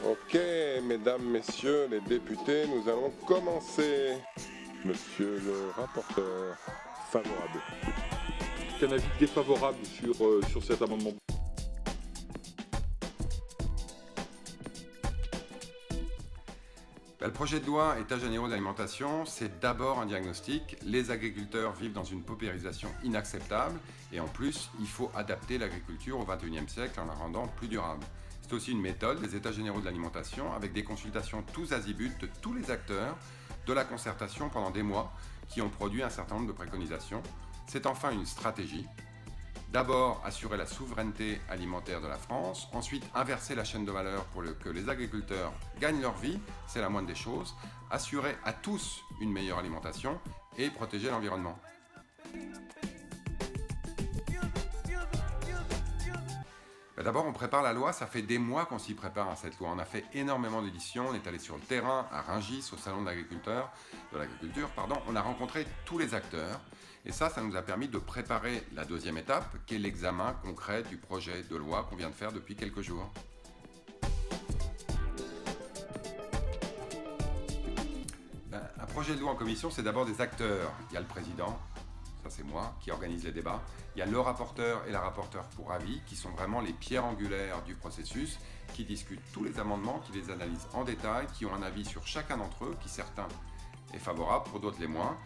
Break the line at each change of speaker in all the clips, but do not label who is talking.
Ok, mesdames, messieurs les députés, nous allons commencer. Monsieur le rapporteur, favorable.
Un avis défavorable sur cet amendement.
Le projet de loi États généraux de l'alimentation, c'est d'abord un diagnostic. Les agriculteurs vivent dans une paupérisation inacceptable et en plus, il faut adapter l'agriculture au XXIe siècle en la rendant plus durable. C'est aussi une méthode des États généraux de l'alimentation avec des consultations tous azimuts de tous les acteurs, de la concertation pendant des mois qui ont produit un certain nombre de préconisations. C'est enfin une stratégie. D'abord, assurer la souveraineté alimentaire de la France, ensuite inverser la chaîne de valeur pour que les agriculteurs gagnent leur vie, c'est la moindre des choses, assurer à tous une meilleure alimentation et protéger l'environnement. D'abord, on prépare la loi, ça fait des mois qu'on s'y prépare à cette loi. On a fait énormément d'éditions, on est allé sur le terrain, à Rungis, au salon de l'agriculture, on a rencontré tous les acteurs. Et ça nous a permis de préparer la deuxième étape, qui est l'examen concret du projet de loi qu'on vient de faire depuis quelques jours. Un projet de loi en commission, c'est d'abord des acteurs. Il y a le président, ça c'est moi, qui organise les débats. Il y a le rapporteur et la rapporteure pour avis, qui sont vraiment les pierres angulaires du processus, qui discutent tous les amendements, qui les analysent en détail, qui ont un avis sur chacun d'entre eux, qui certains est favorable, pour d'autres les moins,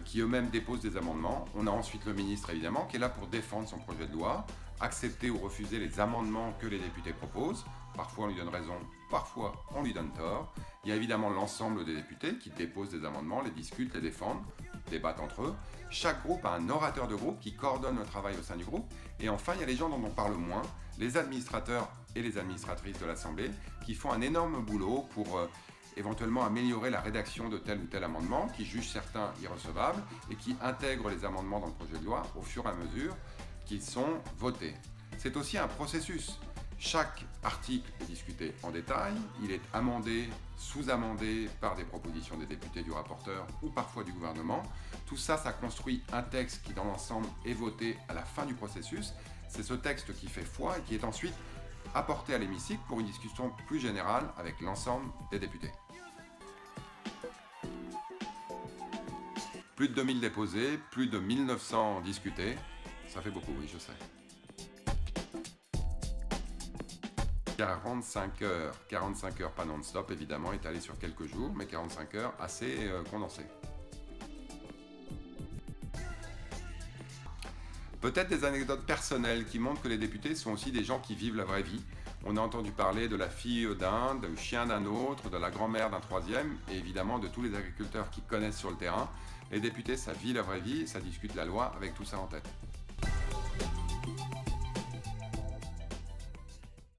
qui eux-mêmes déposent des amendements. On a ensuite le ministre évidemment, qui est là pour défendre son projet de loi, accepter ou refuser les amendements que les députés proposent. Parfois on lui donne raison, parfois on lui donne tort. Il y a évidemment l'ensemble des députés qui déposent des amendements, les discutent, les défendent, débattent entre eux. Chaque groupe a un orateur de groupe qui coordonne le travail au sein du groupe. Et enfin, il y a les gens dont on parle moins, les administrateurs et les administratrices de l'Assemblée, qui font un énorme boulot pour éventuellement améliorer la rédaction de tel ou tel amendement, qui jugent certains irrecevables et qui intègrent les amendements dans le projet de loi au fur et à mesure qu'ils sont votés. C'est aussi un processus. Chaque article est discuté en détail, il est amendé, sous-amendé par des propositions des députés, du rapporteur ou parfois du gouvernement. Tout ça, ça construit un texte qui dans l'ensemble est voté à la fin du processus. C'est ce texte qui fait foi et qui est ensuite apporté à l'hémicycle pour une discussion plus générale avec l'ensemble des députés. Plus de 2000 déposés, plus de 1900 discutés, ça fait beaucoup, oui, je sais. 45 heures pas non-stop évidemment, étalé sur quelques jours, mais 45 heures assez condensées. Peut-être des anecdotes personnelles qui montrent que les députés sont aussi des gens qui vivent la vraie vie. On a entendu parler de la fille d'un, du chien d'un autre, de la grand-mère d'un troisième, et évidemment de tous les agriculteurs qui connaissent sur le terrain. Les députés, ça vit la vraie vie, ça discute la loi avec tout ça en tête.